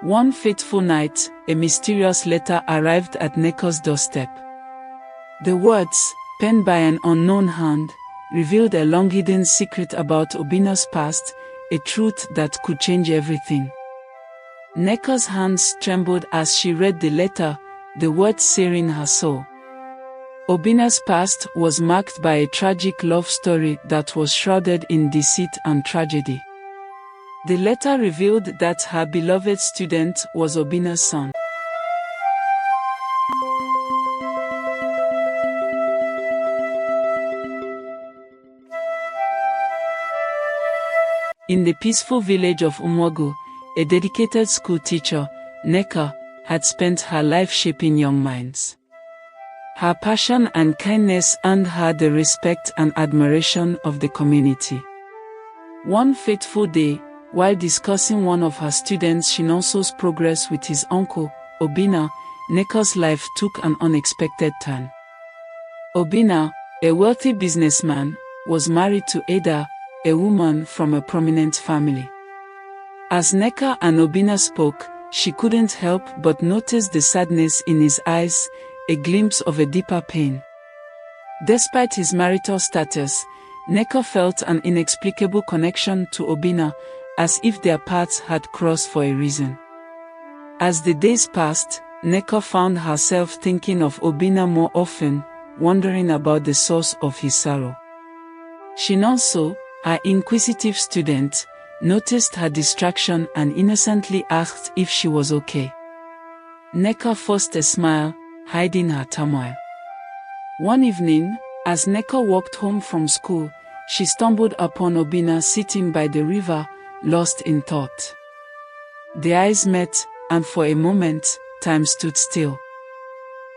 One fateful night, a mysterious letter arrived at Neko's doorstep. The words, penned by an unknown hand, revealed a long-hidden secret about Obina's past, a truth that could change everything. Neko's hands trembled as she read the letter, the words searing her soul. Obina's past was marked by a tragic love story that was shrouded in deceit and tragedy. The letter revealed that her beloved student was Obina's son. In the peaceful village of Umwogo, a dedicated school teacher, Neka, had spent her life shaping young minds. Her passion and kindness earned her the respect and admiration of the community. One fateful day, while discussing one of her students Shinonso's progress with his uncle, Obina, Neka's life took an unexpected turn. Obina, a wealthy businessman, was married to Ada, a woman from a prominent family. As Neka and Obina spoke, she couldn't help but notice the sadness in his eyes, a glimpse of a deeper pain. Despite his marital status, Neka felt an inexplicable connection to Obina, as if their paths had crossed for a reason. As the days passed, Neka found herself thinking of Obina more often, wondering about the source of his sorrow. Shinonso, her inquisitive student, noticed her distraction and innocently asked if she was okay. Neka forced a smile, hiding her turmoil. One evening, as Neka walked home from school, she stumbled upon Obina sitting by the river, lost in thought. Their eyes met, and for a moment, time stood still.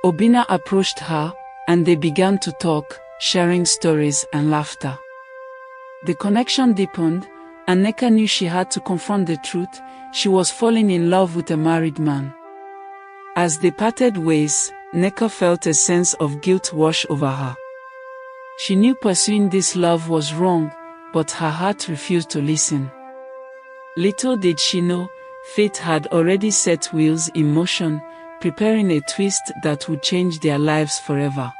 Obina approached her, and they began to talk, sharing stories and laughter. The connection deepened, and Neka knew she had to confront the truth: she was falling in love with a married man. As they parted ways, Neka felt a sense of guilt wash over her. She knew pursuing this love was wrong, but her heart refused to listen. Little did she know, fate had already set wheels in motion, preparing a twist that would change their lives forever.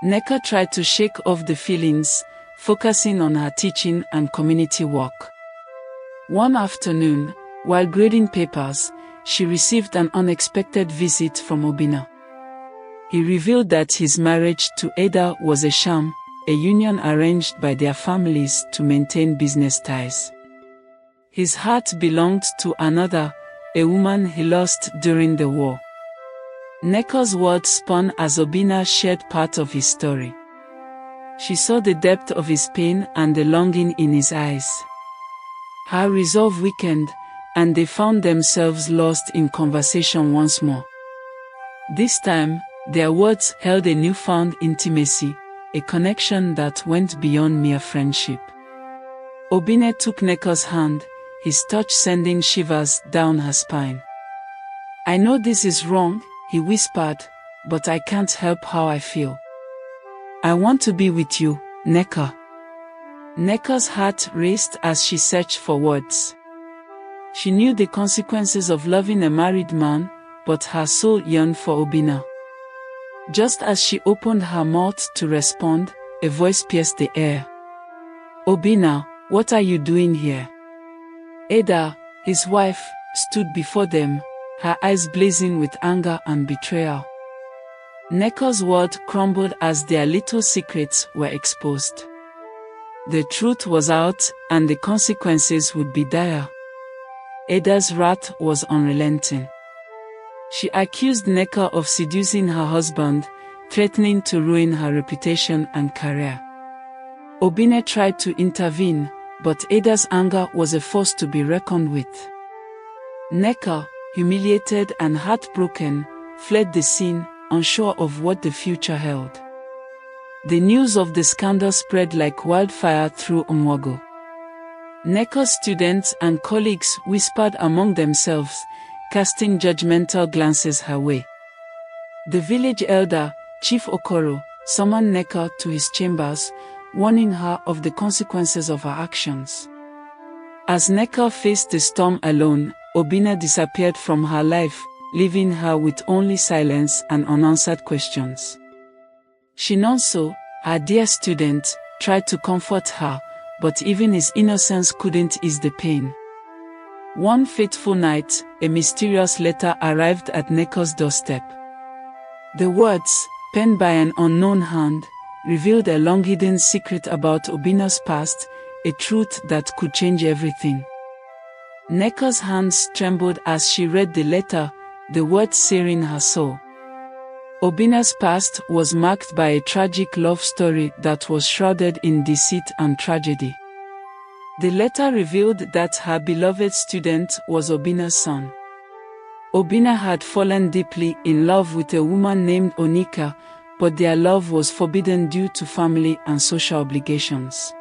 Neka tried to shake off the feelings, focusing on her teaching and community work. One afternoon, while grading papers, she received an unexpected visit from Obina. He revealed that his marriage to Ada was a sham, a union arranged by their families to maintain business ties. His heart belonged to another, a woman he lost during the war. Neka's words spun as Obina shared part of his story. She saw the depth of his pain and the longing in his eyes. Her resolve weakened, and they found themselves lost in conversation once more. This time, their words held a newfound intimacy, a connection that went beyond mere friendship. Obina took Neka's hand, his touch sending shivers down her spine. "I know this is wrong," he whispered, "but I can't help how I feel. I want to be with you, Neka." Neka's heart raced as she searched for words. She knew the consequences of loving a married man, but her soul yearned for Obina. Just as she opened her mouth to respond, a voice pierced the air. "Obina, what are you doing here?" Ada, his wife, stood before them, her eyes blazing with anger and betrayal. Neka's world crumbled as their little secrets were exposed. The truth was out, and the consequences would be dire. Ada's wrath was unrelenting. She accused Neka of seducing her husband, threatening to ruin her reputation and career. Obina tried to intervene, but Ada's anger was a force to be reckoned with. Neka, humiliated and heartbroken, fled the scene, unsure of what the future held. The news of the scandal spread like wildfire through Umwogo. Neka's students and colleagues whispered among themselves, casting judgmental glances her way. The village elder, Chief Okoro, summoned Neka to his chambers, warning her of the consequences of her actions. As Neka faced the storm alone, Obina disappeared from her life, leaving her with only silence and unanswered questions. Chinonso, her dear student, tried to comfort her, but even his innocence couldn't ease the pain. One fateful night, a mysterious letter arrived at Neko's doorstep. The words, penned by an unknown hand, revealed a long-hidden secret about Obina's past, a truth that could change everything. Neko's hands trembled as she read the letter, the words searing her soul. Obina's past was marked by a tragic love story that was shrouded in deceit and tragedy. The letter revealed that her beloved student was Obina's son. Obina had fallen deeply in love with a woman named Onika, but their love was forbidden due to family and social obligations.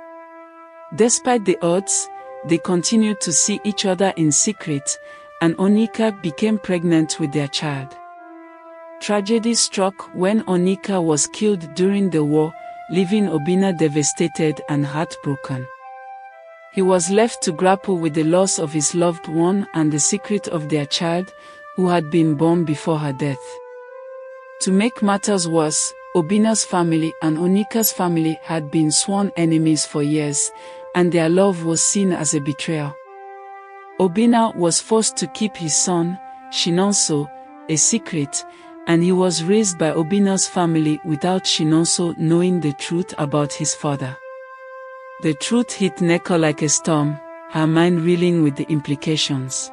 Despite the odds, they continued to see each other in secret, and Onika became pregnant with their child. Tragedy struck when Onika was killed during the war, leaving Obina devastated and heartbroken. He was left to grapple with the loss of his loved one and the secret of their child, who had been born before her death. To make matters worse, Obina's family and Onika's family had been sworn enemies for years, and their love was seen as a betrayal. Obina was forced to keep his son, Chinonso, a secret, and he was raised by Obina's family without Chinonso knowing the truth about his father. The truth hit Neko like a storm, her mind reeling with the implications.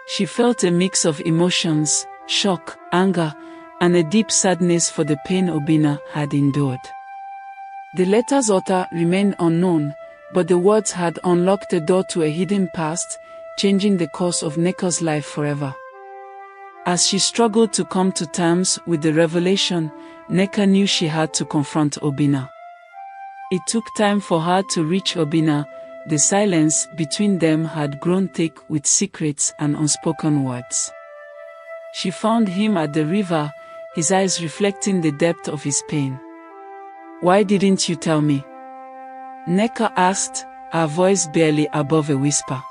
She felt a mix of emotions, shock, anger, and a deep sadness for the pain Obina had endured. The letter's author remained unknown, but the words had unlocked a door to a hidden past, changing the course of Neko's life forever. As she struggled to come to terms with the revelation, Neko knew she had to confront Obina. It took time for her to reach Obina. The silence between them had grown thick with secrets and unspoken words. She found him at the river, his eyes reflecting the depth of his pain. "Why didn't you tell me?" Neko asked, her voice barely above a whisper.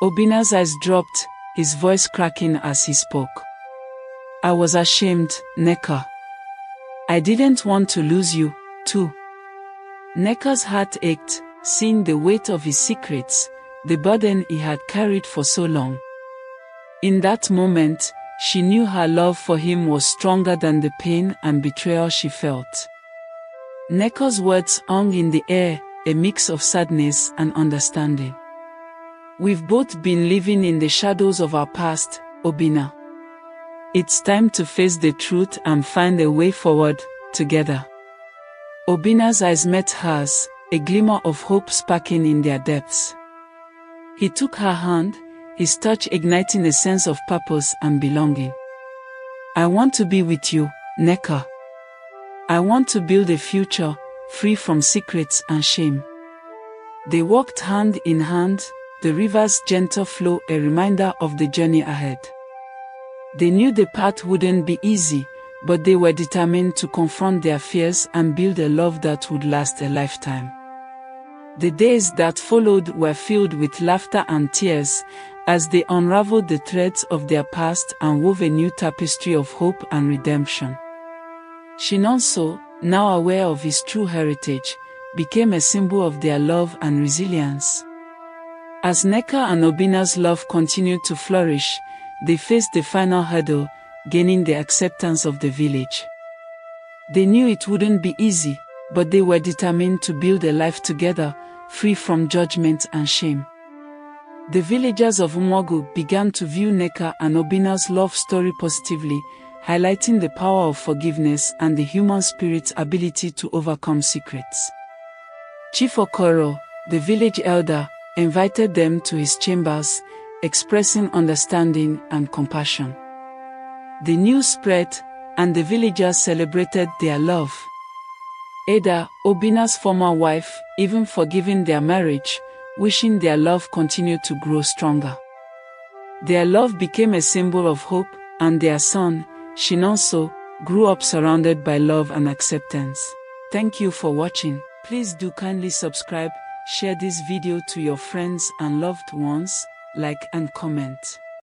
Obina's eyes dropped, his voice cracking as he spoke. "I was ashamed, Neko. I didn't want to lose you, too." Neko's heart ached, seeing the weight of his secrets, the burden he had carried for so long. In that moment, she knew her love for him was stronger than the pain and betrayal she felt. Neko's words hung in the air, a mix of sadness and understanding. "We've both been living in the shadows of our past, Obina. It's time to face the truth and find a way forward, together." Obina's eyes met hers, a glimmer of hope sparking in their depths. He took her hand, his touch igniting a sense of purpose and belonging. "I want to be with you, Neko. I want to build a future, free from secrets and shame." They walked hand in hand, the river's gentle flow a reminder of the journey ahead. They knew the path wouldn't be easy, but they were determined to confront their fears and build a love that would last a lifetime. The days that followed were filled with laughter and tears, as they unraveled the threads of their past and wove a new tapestry of hope and redemption. Chinonso, now aware of his true heritage, became a symbol of their love and resilience. As Neko and Obina's love continued to flourish, they faced the final hurdle, gaining the acceptance of the village. They knew it wouldn't be easy, but they were determined to build a life together, free from judgment and shame. The villagers of Umwogu began to view Neko and Obina's love story positively, highlighting the power of forgiveness and the human spirit's ability to overcome secrets. Chief Okoro, the village elder, invited them to his chambers, expressing understanding and compassion. The news spread, and the villagers celebrated their love. Ada, Obina's former wife, even forgiving their marriage, wishing their love continued to grow stronger. Their love became a symbol of hope, and their son, Chinonso, grew up surrounded by love and acceptance. Thank you for watching. Please do kindly subscribe, share this video to your friends and loved ones, like and comment.